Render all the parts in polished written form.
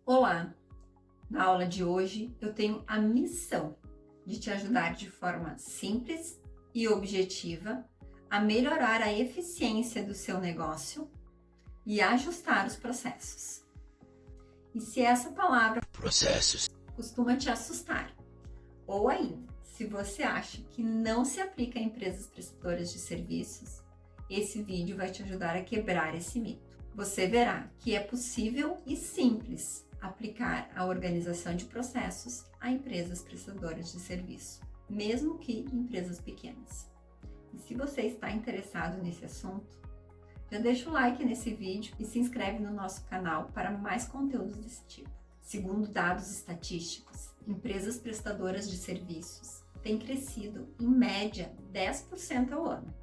Olá! Na aula de hoje eu tenho a missão de te ajudar de forma simples e objetiva a melhorar a eficiência do seu negócio e ajustar os processos. E se essa palavra processos costuma te assustar, ou ainda, se você acha que não se aplica a empresas prestadoras de serviços, esse vídeo vai te ajudar a quebrar esse mito. Você verá que é possível e simples aplicar a organização de processos a empresas prestadoras de serviço, mesmo que empresas pequenas. E se você está interessado nesse assunto, já deixa o like nesse vídeo e se inscreve no nosso canal para mais conteúdos desse tipo. Segundo dados estatísticos, empresas prestadoras de serviços têm crescido em média 10% ao ano.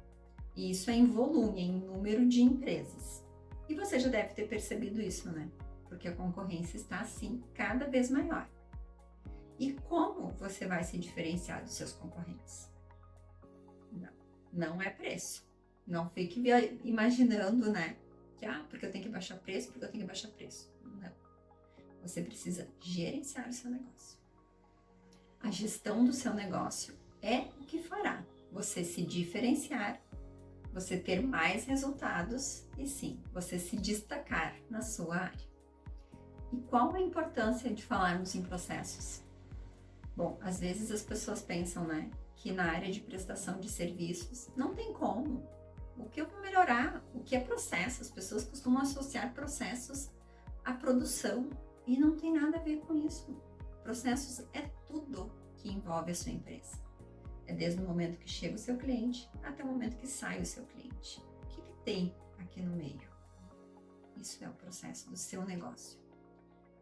E isso é em volume, em número de empresas. E você já deve ter percebido isso, né? Porque a concorrência está, assim, cada vez maior. E como você vai se diferenciar dos seus concorrentes? Não é preço. Não fique imaginando, né? Que, porque eu tenho que baixar preço, porque eu tenho que baixar preço. Não. Você precisa gerenciar o seu negócio. A gestão do seu negócio é o que fará você se diferenciar, você ter mais resultados e, sim, você se destacar na sua área. E qual a importância de falarmos em processos? Bom, às vezes as pessoas pensam, né, que na área de prestação de serviços não tem como. O que eu vou melhorar? O que é processo? As pessoas costumam associar processos à produção e não tem nada a ver com isso. Processos é tudo que envolve a sua empresa. É desde o momento que chega o seu cliente até o momento que sai o seu cliente. O que tem aqui no meio? Isso é o processo do seu negócio.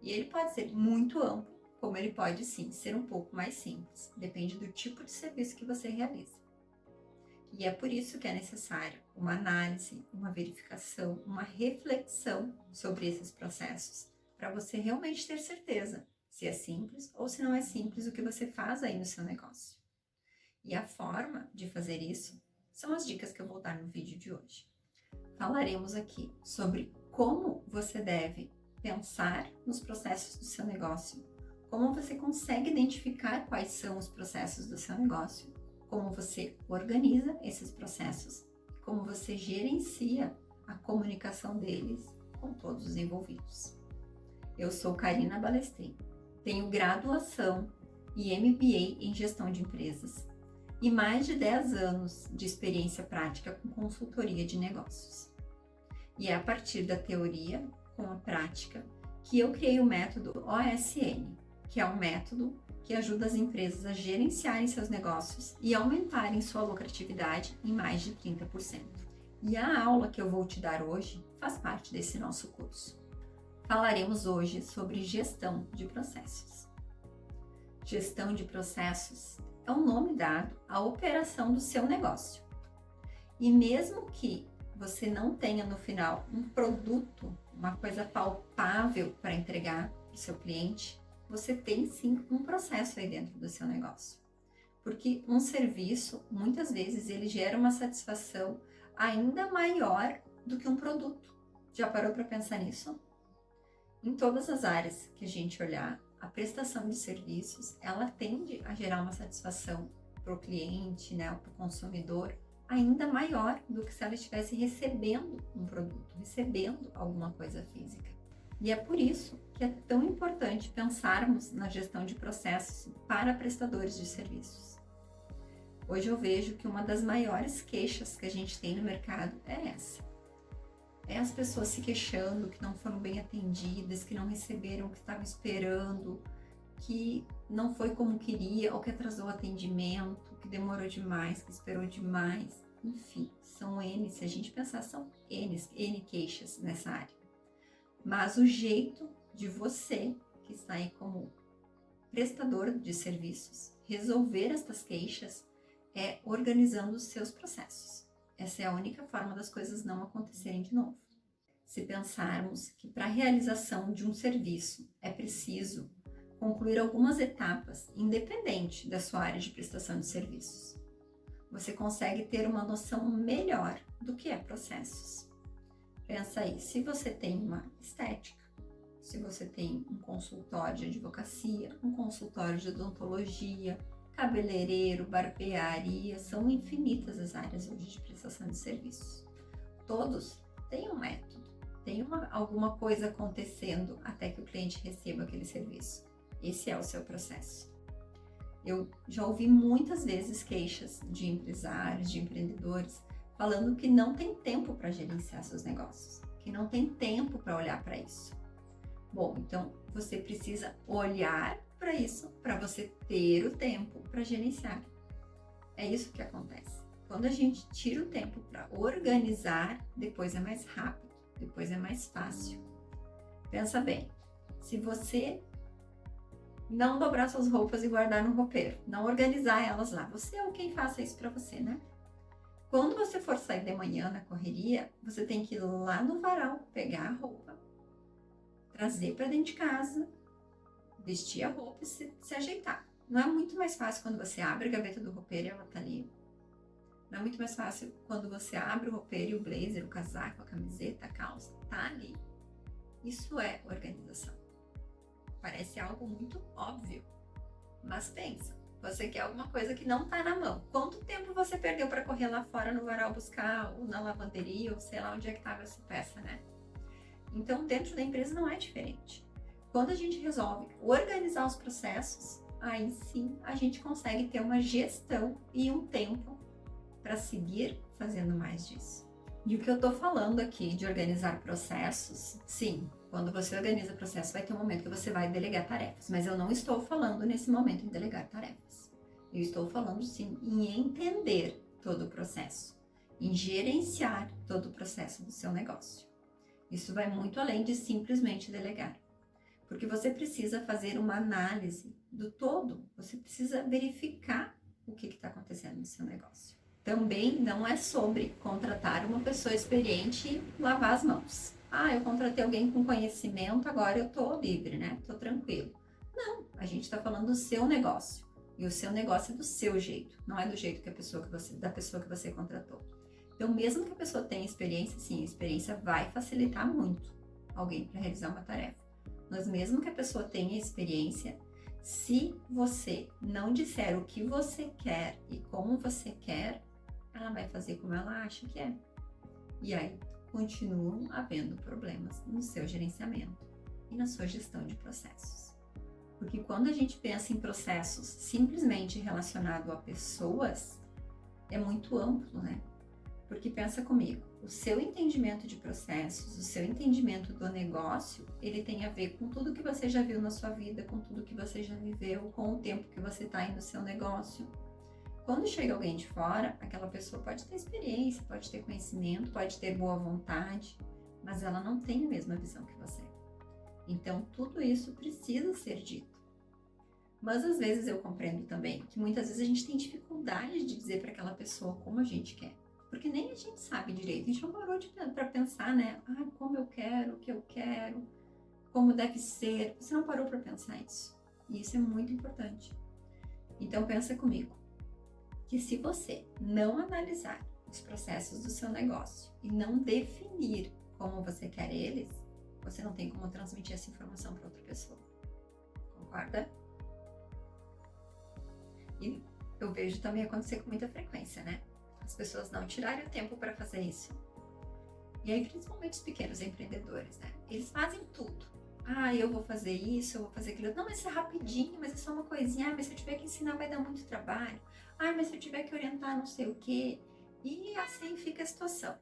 E ele pode ser muito amplo, como ele pode sim ser um pouco mais simples. Depende do tipo de serviço que você realiza. E é por isso que é necessário uma análise, uma verificação, uma reflexão sobre esses processos, para você realmente ter certeza se é simples ou se não é simples o que você faz aí no seu negócio. E a forma de fazer isso são as dicas que eu vou dar no vídeo de hoje. Falaremos aqui sobre como você deve pensar nos processos do seu negócio, como você consegue identificar quais são os processos do seu negócio, como você organiza esses processos, como você gerencia a comunicação deles com todos os envolvidos. Eu sou Karina Balestrin, tenho graduação e MBA em gestão de empresas e mais de 10 anos de experiência prática com consultoria de negócios. E é a partir da teoria com a prática que eu criei o método OSN, que é um método que ajuda as empresas a gerenciarem seus negócios e aumentarem sua lucratividade em mais de 30%. E a aula que eu vou te dar hoje faz parte desse nosso curso. Falaremos hoje sobre gestão de processos. Gestão de processos é o nome dado à operação do seu negócio. E mesmo que você não tenha no final um produto, uma coisa palpável para entregar para o seu cliente, você tem sim um processo aí dentro do seu negócio. Porque um serviço, muitas vezes, ele gera uma satisfação ainda maior do que um produto. Já parou para pensar nisso? Em todas as áreas que a gente olhar, a prestação de serviços, ela tende a gerar uma satisfação para o cliente, né, para o consumidor, ainda maior do que se ela estivesse recebendo um produto, recebendo alguma coisa física. E é por isso que é tão importante pensarmos na gestão de processos para prestadores de serviços. Hoje eu vejo que uma das maiores queixas que a gente tem no mercado é essa. É as pessoas se queixando que não foram bem atendidas, que não receberam o que estavam esperando, que não foi como queria, ou que atrasou o atendimento, que demorou demais, que esperou demais. Enfim, são N, se a gente pensar, são N queixas nessa área. Mas o jeito de você, que está aí como prestador de serviços, resolver estas queixas é organizando os seus processos. Essa é a única forma das coisas não acontecerem de novo. Se pensarmos que para a realização de um serviço é preciso concluir algumas etapas, independente da sua área de prestação de serviços, você consegue ter uma noção melhor do que é processos. Pensa aí, se você tem uma estética, se você tem um consultório de advocacia, um consultório de odontologia, cabeleireiro, barbearia, são infinitas as áreas hoje de prestação de serviços. Todos têm um método, tem alguma coisa acontecendo até que o cliente receba aquele serviço. Esse é o seu processo. Eu já ouvi muitas vezes queixas de empresários, de empreendedores, falando que não tem tempo para gerenciar seus negócios, que não tem tempo para olhar para isso. Bom, então você precisa olhar para isso para você ter o tempo para gerenciar. É isso que acontece. Quando a gente tira o tempo para organizar, depois é mais rápido, depois é mais fácil. Pensa bem, se você não dobrar suas roupas e guardar no roupeiro, não organizar elas lá, você é quem faça isso para você, né? Quando você for sair de manhã na correria, você tem que ir lá no varal, pegar a roupa, trazer para dentro de casa, vestir a roupa e se ajeitar. Não é muito mais fácil quando você abre a gaveta do roupeiro e ela tá ali? Não é muito mais fácil quando você abre o roupeiro e o blazer, o casaco, a camiseta, a calça tá ali? Isso é organização. Parece algo muito óbvio, mas pensa, você quer alguma coisa que não tá na mão. Quanto tempo você perdeu para correr lá fora no varal buscar, ou na lavanderia, ou sei lá onde é que tava essa peça, né? Então, dentro da empresa não é diferente. Quando a gente resolve organizar os processos, aí sim a gente consegue ter uma gestão e um tempo para seguir fazendo mais disso. E o que eu tô falando aqui de organizar processos, sim, quando você organiza processo vai ter um momento que você vai delegar tarefas, mas eu não estou falando nesse momento em delegar tarefas. Eu estou falando sim em entender todo o processo, em gerenciar todo o processo do seu negócio. Isso vai muito além de simplesmente delegar, porque você precisa fazer uma análise do todo, você precisa verificar o que está acontecendo no seu negócio. Também não é sobre contratar uma pessoa experiente e lavar as mãos. Ah, eu contratei alguém com conhecimento, agora eu tô livre, né? Tô tranquilo. Não, a gente está falando do seu negócio. E o seu negócio é do seu jeito, não é do jeito que da pessoa que você contratou. Então, mesmo que a pessoa tenha experiência, sim, a experiência vai facilitar muito alguém para realizar uma tarefa. Mas mesmo que a pessoa tenha experiência, se você não disser o que você quer e como você quer, ela vai fazer como ela acha que é. E aí continuam havendo problemas no seu gerenciamento e na sua gestão de processos. Porque quando a gente pensa em processos simplesmente relacionado a pessoas, é muito amplo, né? Porque pensa comigo, o seu entendimento de processos, o seu entendimento do negócio, ele tem a ver com tudo que você já viu na sua vida, com tudo que você já viveu, com o tempo que você está aí no seu negócio. Quando chega alguém de fora, aquela pessoa pode ter experiência, pode ter conhecimento, pode ter boa vontade, mas ela não tem a mesma visão que você. Então, tudo isso precisa ser dito. Mas às vezes eu compreendo também que muitas vezes a gente tem dificuldade de dizer para aquela pessoa como a gente quer. Porque nem a gente sabe direito, a gente não parou para pensar, né? Ah, como eu quero, o que eu quero, como deve ser. Você não parou para pensar isso. E isso é muito importante. Então pensa comigo, que se você não analisar os processos do seu negócio e não definir como você quer eles, você não tem como transmitir essa informação para outra pessoa. Concorda? E eu vejo também acontecer com muita frequência, né? As pessoas não tirarem o tempo para fazer isso. E aí, principalmente os pequenos empreendedores, né? Eles fazem tudo. Ah, eu vou fazer isso, eu vou fazer aquilo. Não, mas isso é rapidinho, mas é só uma coisinha. Ah, mas se eu tiver que ensinar vai dar muito trabalho. Ah, mas se eu tiver que orientar não sei o quê. E assim fica a situação.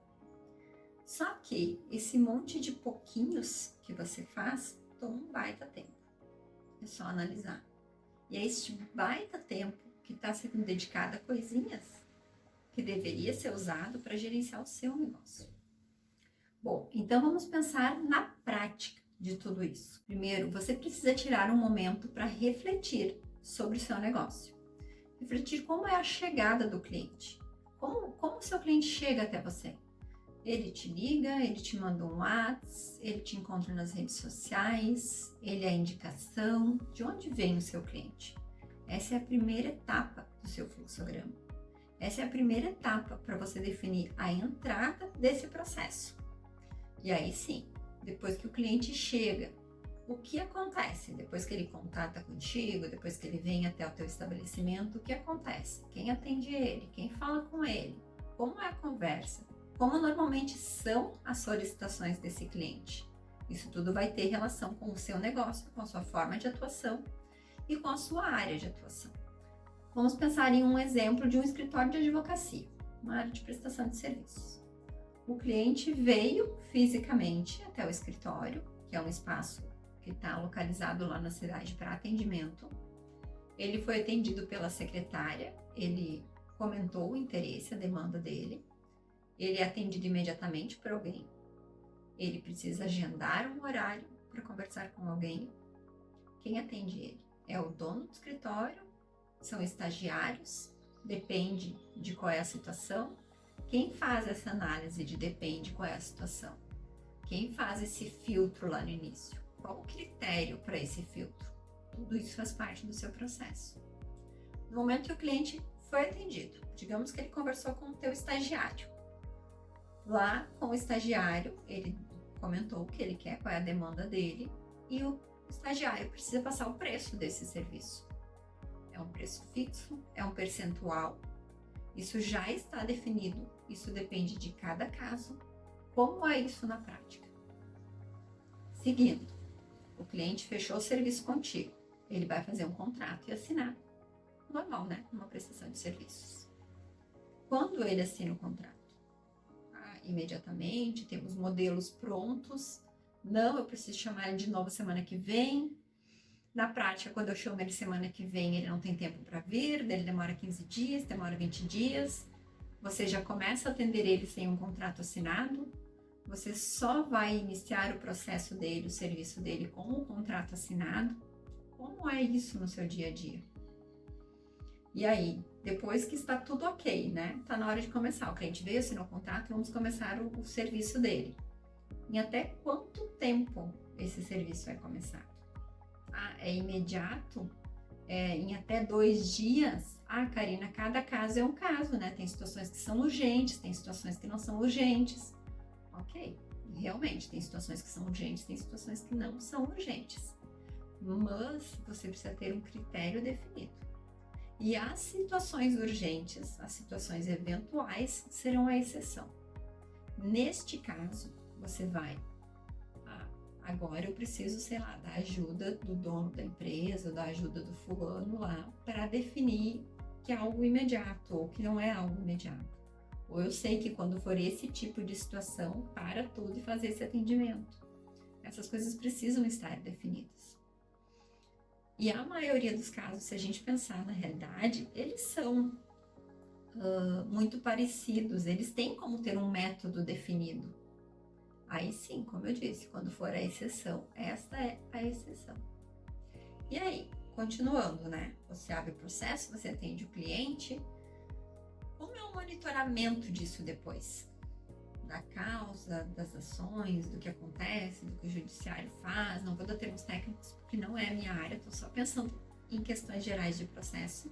Só que esse monte de pouquinhos que você faz toma um baita tempo. É só analisar. E é este baita tempo que está sendo dedicado a coisinhas que deveria ser usado para gerenciar o seu negócio. Bom, então vamos pensar na prática de tudo isso. Primeiro, você precisa tirar um momento para refletir sobre o seu negócio. Refletir como é a chegada do cliente. Como o seu cliente chega até você? Ele te liga, ele te manda um WhatsApp, ele te encontra nas redes sociais, ele é a indicação. De onde vem o seu cliente? Essa é a primeira etapa do seu fluxograma. Essa é a primeira etapa para você definir a entrada desse processo. E aí sim, depois que o cliente chega, o que acontece depois que ele contata contigo, depois que ele vem até o teu estabelecimento? O que acontece? Quem atende ele? Quem fala com ele? Como é a conversa? Como normalmente são as solicitações desse cliente? Isso tudo vai ter relação com o seu negócio, com a sua forma de atuação e com a sua área de atuação. Vamos pensar em um exemplo de um escritório de advocacia, uma área de prestação de serviços. O cliente veio fisicamente até o escritório, que é um espaço que está localizado lá na cidade para atendimento. Ele foi atendido pela secretária, ele comentou o interesse, a demanda dele. Ele é atendido imediatamente por alguém. Ele precisa agendar um horário para conversar com alguém. Quem atende ele? É o dono do escritório? São estagiários? Depende de qual é a situação. Quem faz essa análise de depende qual é a situação? Quem faz esse filtro lá no início? Qual o critério para esse filtro? Tudo isso faz parte do seu processo. No momento que o cliente foi atendido, digamos que ele conversou com o teu estagiário. Lá com o estagiário, ele comentou o que ele quer, qual é a demanda dele, e o estagiário precisa passar o preço desse serviço. É um preço fixo, é um percentual. Isso já está definido, isso depende de cada caso. Como é isso na prática? Seguindo, o cliente fechou o serviço contigo. Ele vai fazer um contrato e assinar. Normal, né? Uma prestação de serviços. Quando ele assina o contrato? Imediatamente, temos modelos prontos. Não, eu preciso chamar ele de novo semana que vem. Na prática, quando eu chamo ele semana que vem, ele não tem tempo para vir, ele demora 15 dias, demora 20 dias. Você já começa a atender ele sem um contrato assinado. Você só vai iniciar o processo dele, o serviço dele com um contrato assinado. Como é isso no seu dia a dia? E aí, depois que está tudo ok, né? Está na hora de começar. O cliente veio, assinou o contrato, vamos começar o serviço dele. Em até quanto tempo esse serviço vai começar? É imediato? Em até 2 dias? Karina, cada caso é um caso, né? Tem situações que são urgentes, tem situações que não são urgentes. Ok, realmente, tem situações que são urgentes, tem situações que não são urgentes. Mas você precisa ter um critério definido. E as situações urgentes, as situações eventuais, serão a exceção. Neste caso, você vai, agora eu preciso, sei lá, da ajuda do dono da empresa, da ajuda do fulano lá, para definir que é algo imediato ou que não é algo imediato. Ou eu sei que quando for esse tipo de situação, para tudo e fazer esse atendimento. Essas coisas precisam estar definidas. E a maioria dos casos, se a gente pensar na realidade, eles são muito parecidos, eles têm como ter um método definido. Aí sim, como eu disse, quando for a exceção, esta é a exceção. E aí, continuando, né? Você abre o processo, você atende o cliente. Como é o monitoramento disso depois? Da causa, das ações, do que acontece, do que o judiciário faz. Não vou dar termos técnicos porque não é a minha área, estou só pensando em questões gerais de processo.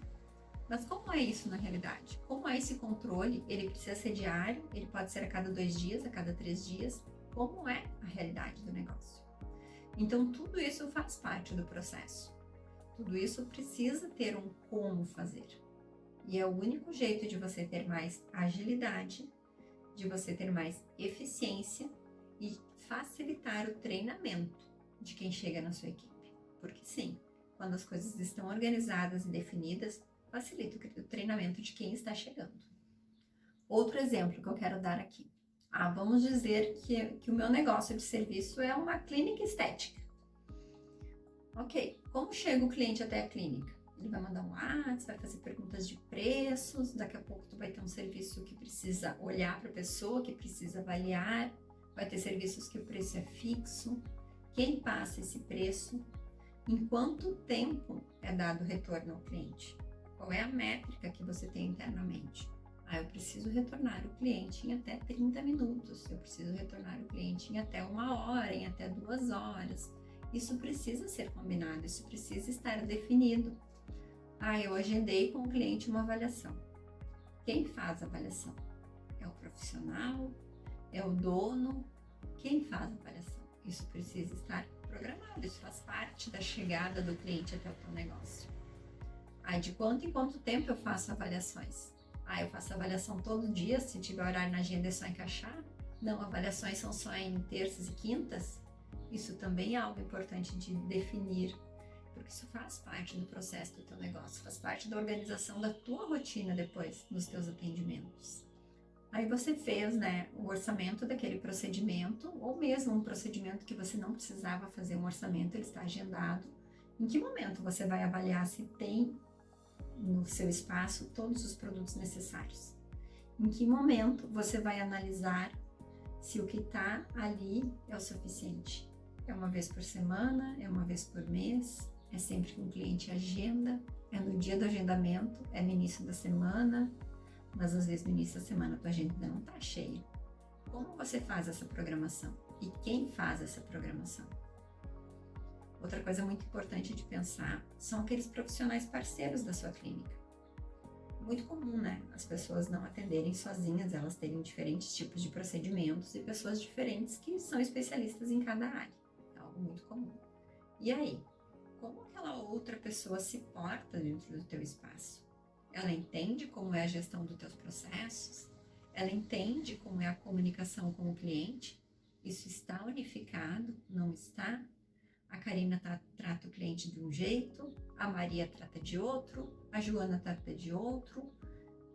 Mas como é isso na realidade? Como é esse controle? Ele precisa ser diário? Ele pode ser a cada 2 dias, a cada 3 dias? Como é a realidade do negócio? Então, tudo isso faz parte do processo. Tudo isso precisa ter um como fazer. E é o único jeito de você ter mais agilidade, de você ter mais eficiência e facilitar o treinamento de quem chega na sua equipe. Porque sim, quando as coisas estão organizadas e definidas, facilita o treinamento de quem está chegando. Outro exemplo que eu quero dar aqui. Vamos dizer que o meu negócio de serviço é uma clínica estética. Ok, como chega o cliente até a clínica? Ele vai mandar um WhatsApp, vai fazer perguntas de preços, daqui a pouco tu vai ter um serviço que precisa olhar para a pessoa, que precisa avaliar, vai ter serviços que o preço é fixo, quem passa esse preço, em quanto tempo é dado retorno ao cliente, qual é a métrica que você tem internamente. Eu preciso retornar o cliente em até 30 minutos, eu preciso retornar o cliente em até 1 hora, em até 2 horas. Isso precisa ser combinado, isso precisa estar definido. Eu agendei com o cliente uma avaliação. Quem faz a avaliação? É o profissional? É o dono? Quem faz a avaliação? Isso precisa estar programado, isso faz parte da chegada do cliente até o teu negócio. De quanto em quanto tempo eu faço avaliações? Eu faço avaliação todo dia, se tiver horário na agenda é só encaixar? Não, avaliações são só em terças e quintas? Isso também é algo importante de definir, porque isso faz parte do processo do teu negócio, faz parte da organização da tua rotina depois, nos teus atendimentos. Aí você fez, o orçamento daquele procedimento, ou mesmo um procedimento que você não precisava fazer um orçamento, ele está agendado. Em que momento você vai avaliar se tem no seu espaço todos os produtos necessários? Em que momento você vai analisar se o que está ali é o suficiente? É uma vez por semana? É uma vez por mês? É sempre que um cliente agenda? É no dia do agendamento? É no início da semana? Mas às vezes no início da semana a tua agenda ainda não está cheia. Como você faz essa programação? E quem faz essa programação? Outra coisa muito importante de pensar são aqueles profissionais parceiros da sua clínica. Muito comum, as pessoas não atenderem sozinhas, elas terem diferentes tipos de procedimentos e pessoas diferentes que são especialistas em cada área. É algo muito comum. E aí, como aquela outra pessoa se porta dentro do teu espaço? Ela entende como é a gestão dos teus processos? Ela entende como é a comunicação com o cliente? Isso está unificado? Não está? A Karina trata o cliente de um jeito, a Maria trata de outro, a Joana trata de outro.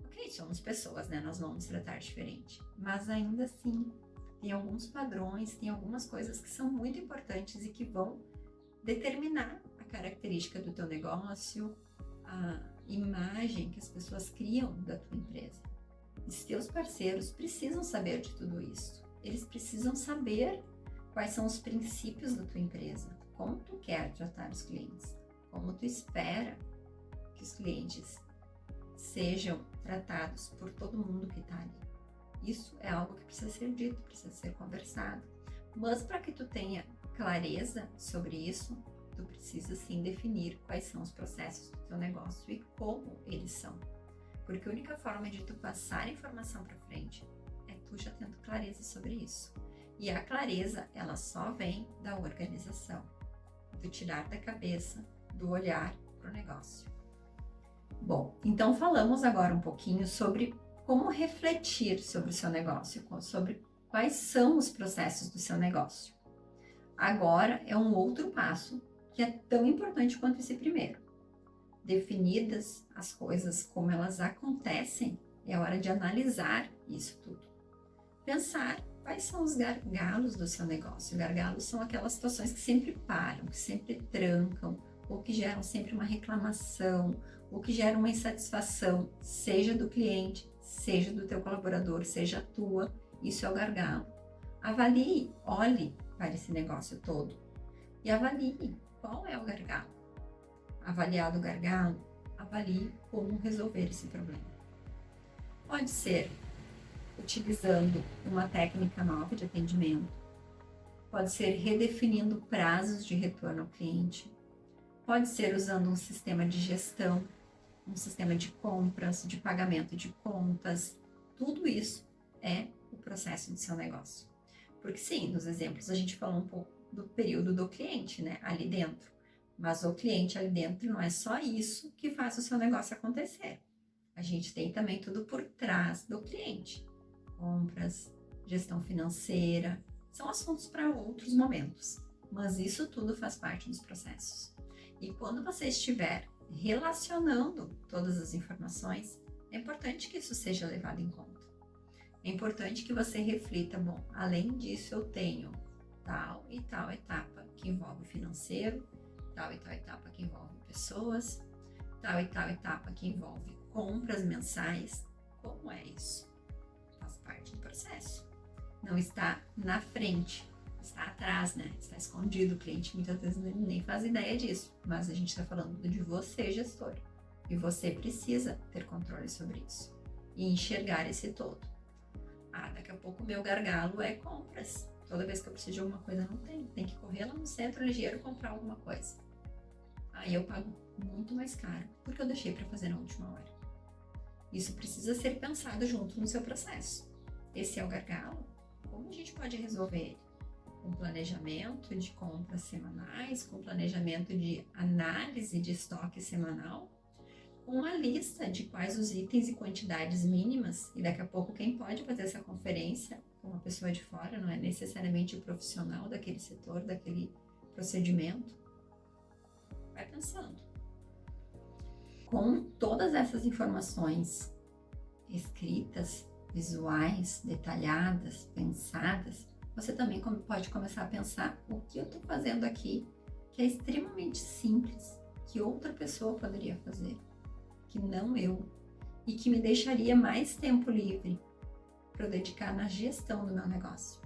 Ok, somos pessoas, nós vamos tratar diferente. Mas ainda assim, tem alguns padrões, tem algumas coisas que são muito importantes e que vão determinar a característica do teu negócio, a imagem que as pessoas criam da tua empresa. Os teus parceiros precisam saber de tudo isso. Eles precisam saber quais são os princípios da tua empresa, como tu quer tratar os clientes, como tu espera que os clientes sejam tratados por todo mundo que está ali. Isso é algo que precisa ser dito, precisa ser conversado. Mas para que tu tenha clareza sobre isso, tu precisa sim definir quais são os processos do teu negócio e como eles são. Porque a única forma de tu passar informação para frente é tu já tendo clareza sobre isso. E a clareza, ela só vem da organização, do tirar da cabeça, do olhar para o negócio. Bom, então falamos agora um pouquinho sobre como refletir sobre o seu negócio, sobre quais são os processos do seu negócio. Agora é um outro passo que é tão importante quanto esse primeiro. Definidas as coisas como elas acontecem, é hora de analisar isso tudo. Pensar quais são os gargalos do seu negócio. Gargalos são aquelas situações que sempre param, que sempre trancam, ou que geram sempre uma reclamação, ou que geram uma insatisfação, seja do cliente, seja do teu colaborador, seja tua. Isso é o gargalo. Avalie, olhe para esse negócio todo e avalie qual é o gargalo. Avaliado o gargalo, avalie como resolver esse problema. Pode ser utilizando uma técnica nova de atendimento, pode ser redefinindo prazos de retorno ao cliente, pode ser usando um sistema de gestão, um sistema de compras, de pagamento de contas. Tudo isso é o processo do seu negócio. Porque sim, nos exemplos a gente falou um pouco do período do cliente, ali dentro. Mas o cliente ali dentro não é só isso que faz o seu negócio acontecer. A gente tem também tudo por trás do cliente. Compras, gestão financeira, são assuntos para outros momentos. Mas isso tudo faz parte dos processos. E quando você estiver relacionando todas as informações, é importante que isso seja levado em conta. É importante que você reflita, bom, além disso eu tenho tal e tal etapa que envolve financeiro, tal e tal etapa que envolve pessoas, tal e tal etapa que envolve compras mensais. Como é isso? Faz parte do processo. Não está na frente, está atrás, está escondido. O cliente muitas vezes nem faz ideia disso, mas a gente está falando de você, gestor, e você precisa ter controle sobre isso e enxergar esse todo. Daqui a pouco o meu gargalo é compras. Toda vez que eu preciso de alguma coisa, não tem que correr lá no centro ligeiro comprar alguma coisa. Aí eu pago muito mais caro, porque eu deixei para fazer na última hora. Isso precisa ser pensado junto no seu processo. Esse é o gargalo. Como a gente pode resolver ele? com planejamento de compras semanais, com planejamento de análise de estoque semanal, com uma lista de quais os itens e quantidades mínimas, e daqui a pouco quem pode fazer essa conferência com uma pessoa de fora, não é necessariamente o profissional daquele setor, daquele procedimento. Vai pensando. Com todas essas informações escritas, visuais, detalhadas, pensadas, você também pode começar a pensar o que eu estou fazendo aqui que é extremamente simples, que outra pessoa poderia fazer, que não eu, e que me deixaria mais tempo livre para eu dedicar na gestão do meu negócio.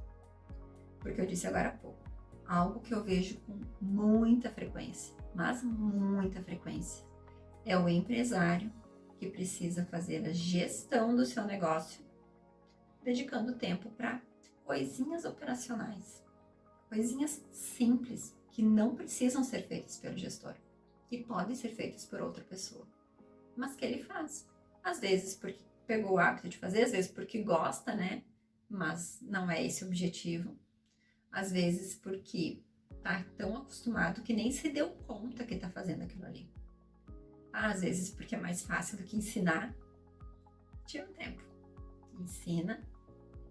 Porque eu disse agora há pouco, algo que eu vejo com muita frequência, mas muita frequência, é o empresário que precisa fazer a gestão do seu negócio, dedicando tempo para coisinhas operacionais, coisinhas simples que não precisam ser feitas pelo gestor, que podem ser feitas por outra pessoa, mas que ele faz. Às vezes porque pegou o hábito de fazer, às vezes porque gosta, né? Mas não é esse o objetivo. Às vezes porque tá tão acostumado que nem se deu conta que tá fazendo aquilo ali. Às vezes porque é mais fácil do que ensinar. Tira um tempo, ensina,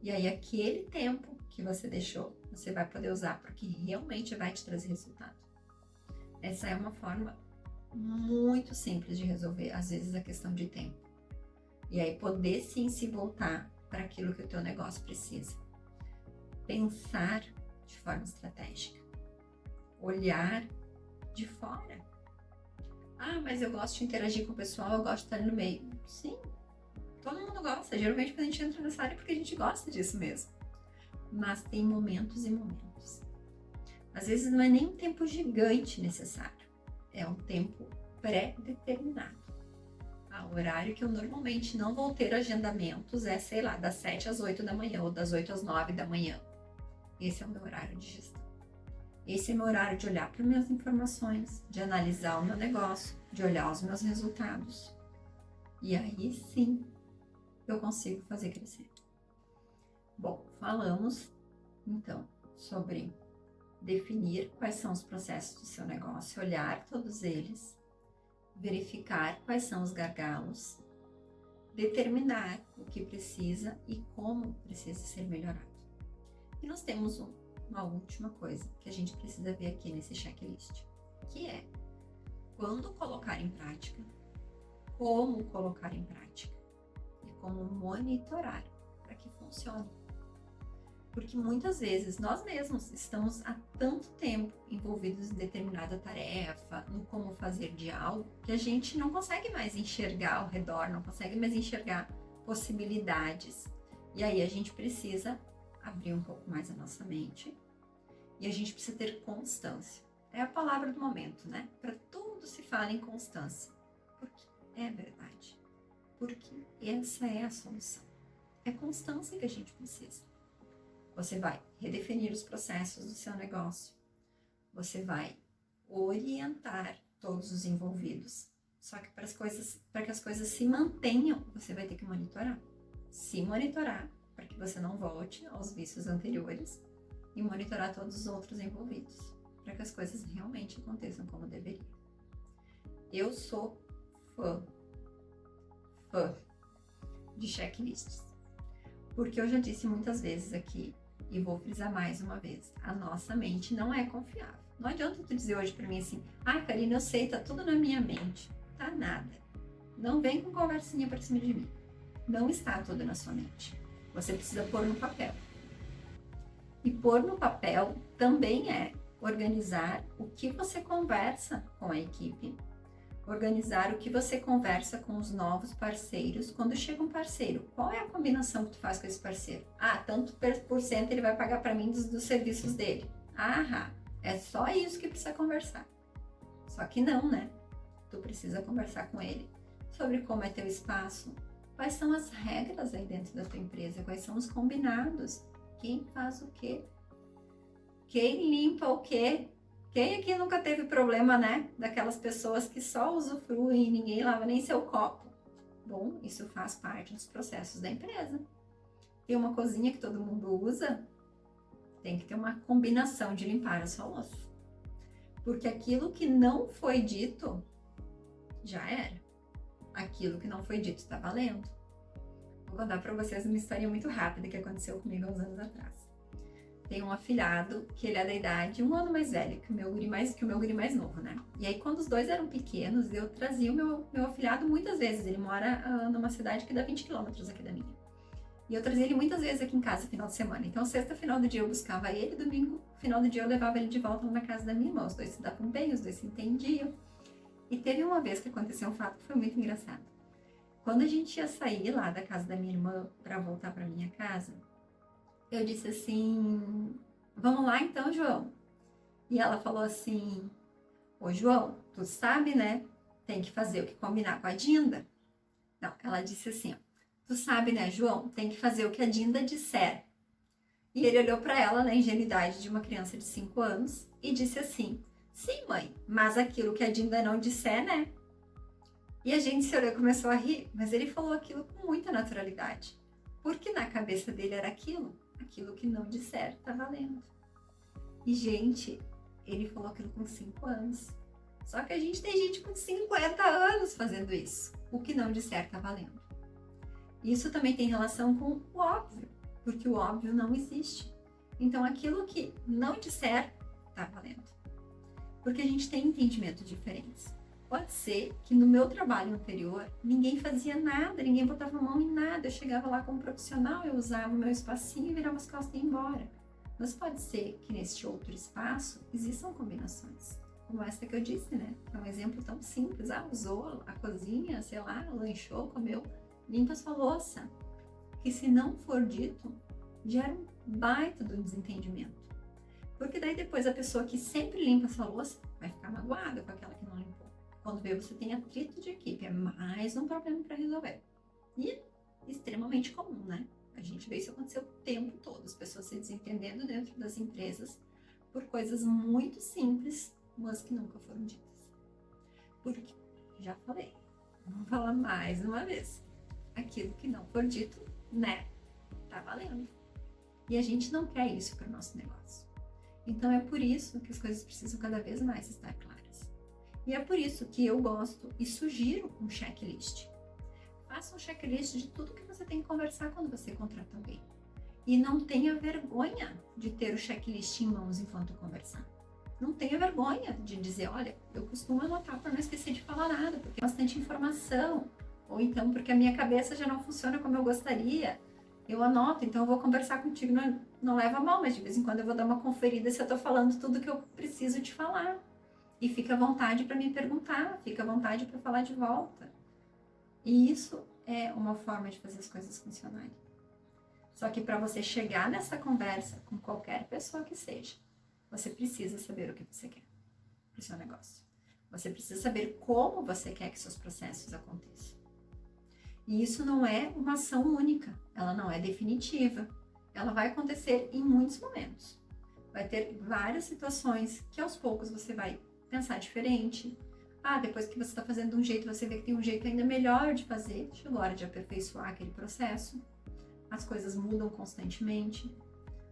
e aí aquele tempo que você deixou, você vai poder usar porque realmente vai te trazer resultado. Essa é uma forma muito simples de resolver, às vezes, a questão de tempo. E aí poder sim se voltar para aquilo que o teu negócio precisa. Pensar de forma estratégica. Olhar de fora. Ah, mas eu gosto de interagir com o pessoal, eu gosto de estar no meio. Sim, todo mundo gosta. Geralmente quando a gente entra nessa área é porque a gente gosta disso mesmo. Mas tem momentos e momentos. Às vezes não é nem um tempo gigante necessário. É um tempo pré-determinado. O horário que eu normalmente não vou ter agendamentos é, sei lá, das 7 às 8 da manhã ou das 8 às 9 da manhã. Esse é o meu horário de gestão. Esse é o meu horário de olhar para minhas informações, de analisar o meu negócio, de olhar os meus resultados. E aí sim, eu consigo fazer crescer. Bom, falamos então sobre definir quais são os processos do seu negócio, olhar todos eles, verificar quais são os gargalos, determinar o que precisa e como precisa ser melhorado. E nós temos uma última coisa que a gente precisa ver aqui nesse checklist, que é quando colocar em prática, como colocar em prática e como monitorar para que funcione. Porque muitas vezes nós mesmos estamos há tanto tempo envolvidos em determinada tarefa, no como fazer de algo, que a gente não consegue mais enxergar ao redor, não consegue mais enxergar possibilidades. E aí a gente precisa abrir um pouco mais a nossa mente e a gente precisa ter constância. É a palavra do momento, né? Para tudo se fala em constância. Porque é verdade. Porque essa é a solução. É constância que a gente precisa. Você vai redefinir os processos do seu negócio. Você vai orientar todos os envolvidos. Só que para que as coisas se mantenham, você vai ter que monitorar. Se monitorar para que você não volte aos vícios anteriores e monitorar todos os outros envolvidos para que as coisas realmente aconteçam como deveriam. Eu sou fã de checklists, porque eu já disse muitas vezes aqui e vou frisar mais uma vez, a nossa mente não é confiável. Não adianta tu dizer hoje para mim assim, Karina, eu sei, tá tudo na minha mente. Tá nada. Não vem com conversinha para cima de mim. Não está tudo na sua mente. Você precisa pôr no papel. E pôr no papel também é organizar o que você conversa com a equipe, organizar o que você conversa com os novos parceiros. Quando chega um parceiro, qual é a combinação que tu faz com esse parceiro? Tanto por cento ele vai pagar para mim dos serviços dele. É só isso que precisa conversar. Só que não, né? Tu precisa conversar com ele sobre como é teu espaço, quais são as regras aí dentro da tua empresa, quais são os combinados, quem faz o quê, quem limpa o quê. Quem aqui nunca teve problema, né? Daquelas pessoas que só usufruem e ninguém lava nem seu copo. Bom, isso faz parte dos processos da empresa. Tem uma cozinha que todo mundo usa, tem que ter uma combinação de limpar a sua louça. Porque aquilo que não foi dito, já era. Aquilo que não foi dito está valendo. Vou contar para vocês uma história muito rápida que aconteceu comigo há uns anos atrás. Tem um afilhado que ele é da idade 1 ano mais velho que o meu guri mais novo, né? E aí quando os dois eram pequenos, eu trazia o meu afilhado muitas vezes. Ele mora numa cidade que dá 20 quilômetros aqui da minha. E eu trazia ele muitas vezes aqui em casa, final de semana. Então, sexta, final do dia, eu buscava ele, domingo, final do dia, eu levava ele de volta na casa da minha irmã. Os dois se davam bem, os dois se entendiam. E teve uma vez que aconteceu um fato que foi muito engraçado. Quando a gente ia sair lá da casa da minha irmã para voltar para minha casa, eu disse assim, vamos lá então, João? E ela falou assim, ô João, tu sabe, né? Tem que fazer o que combinar com a Dinda. Não, ela disse assim, ó. Tu sabe, né, João? Tem que fazer o que a Dinda disser. E ele olhou para ela na ingenuidade de uma criança de 5 anos e disse assim, sim, mãe, mas aquilo que a Dinda não disser, né? E a gente se olhou e começou a rir, mas ele falou aquilo com muita naturalidade. Porque na cabeça dele era aquilo que não disser tá valendo. E, gente, ele falou aquilo com 5 anos. Só que a gente tem gente com 50 anos fazendo isso. O que não disser tá valendo. Isso também tem relação com o óbvio, porque o óbvio não existe. Então, aquilo que não disser, tá valendo. Porque a gente tem entendimentos diferentes. Pode ser que no meu trabalho anterior, ninguém fazia nada, ninguém botava a mão em nada. Eu chegava lá como profissional, eu usava o meu espacinho, virava as costas e ia embora. Mas pode ser que neste outro espaço existam combinações. Como essa que eu disse, né? É um exemplo tão simples. Usou a cozinha, sei lá, lanchou, comeu. Limpa sua louça, que se não for dito, gera um baita do desentendimento. Porque daí depois a pessoa que sempre limpa sua louça vai ficar magoada com aquela que não limpou. Quando vê, você tem atrito de equipe, é mais um problema para resolver. E extremamente comum, né? A gente vê isso acontecer o tempo todo, as pessoas se desentendendo dentro das empresas por coisas muito simples, mas que nunca foram ditas. Porque, já falei, vou falar mais uma vez. Aquilo que não for dito, né, tá valendo. E a gente não quer isso para o nosso negócio. Então é por isso que as coisas precisam cada vez mais estar claras. E é por isso que eu gosto e sugiro um checklist. Faça um checklist de tudo que você tem que conversar quando você contrata alguém. E não tenha vergonha de ter o checklist em mãos enquanto conversar. Não tenha vergonha de dizer, olha, eu costumo anotar para não esquecer de falar nada, porque é bastante informação. Ou então, porque a minha cabeça já não funciona como eu gostaria. Eu anoto, então eu vou conversar contigo, não leva a mal, mas de vez em quando eu vou dar uma conferida se eu tô falando tudo que eu preciso te falar. E fica à vontade para me perguntar, fica à vontade para falar de volta. E isso é uma forma de fazer as coisas funcionarem. Só que para você chegar nessa conversa com qualquer pessoa que seja, você precisa saber o que você quer para o seu negócio. Você precisa saber como você quer que seus processos aconteçam. E isso não é uma ação única, ela não é definitiva. Ela vai acontecer em muitos momentos. Vai ter várias situações que aos poucos você vai pensar diferente. Depois que você está fazendo de um jeito, você vê que tem um jeito ainda melhor de fazer. Chegou a hora de aperfeiçoar aquele processo. As coisas mudam constantemente.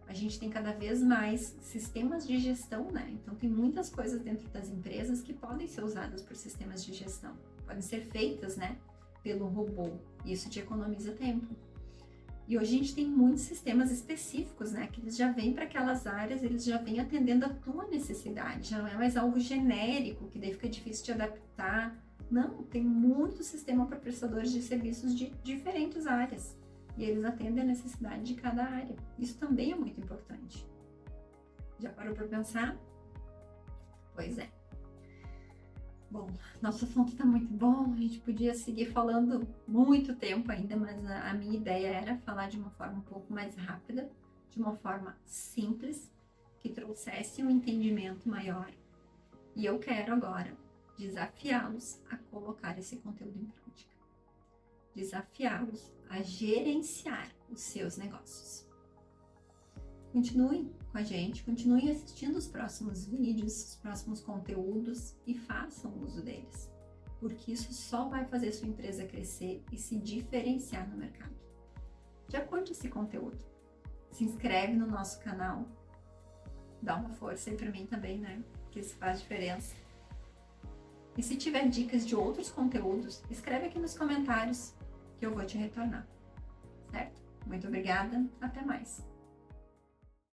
A gente tem cada vez mais sistemas de gestão, né? Então tem muitas coisas dentro das empresas que podem ser usadas por sistemas de gestão. Podem ser feitas, né, pelo robô. Isso te economiza tempo. E hoje a gente tem muitos sistemas específicos, né, que eles já vêm para aquelas áreas, eles já vêm atendendo a tua necessidade, já não é mais algo genérico, que daí fica difícil de adaptar. Não, tem muito sistema para prestadores de serviços de diferentes áreas. E eles atendem a necessidade de cada área. Isso também é muito importante. Já parou para pensar? Pois é. Bom, nosso assunto está muito bom, a gente podia seguir falando muito tempo ainda, mas a minha ideia era falar de uma forma um pouco mais rápida, de uma forma simples, que trouxesse um entendimento maior. E eu quero agora desafiá-los a colocar esse conteúdo em prática. Desafiá-los a gerenciar os seus negócios. Continuem com a gente, continuem assistindo os próximos vídeos, os próximos conteúdos e façam uso deles, porque isso só vai fazer sua empresa crescer e se diferenciar no mercado. Já curte esse conteúdo? Se inscreve no nosso canal, dá uma força aí pra mim também, né? Que isso faz diferença. E se tiver dicas de outros conteúdos, escreve aqui nos comentários que eu vou te retornar, certo? Muito obrigada, até mais!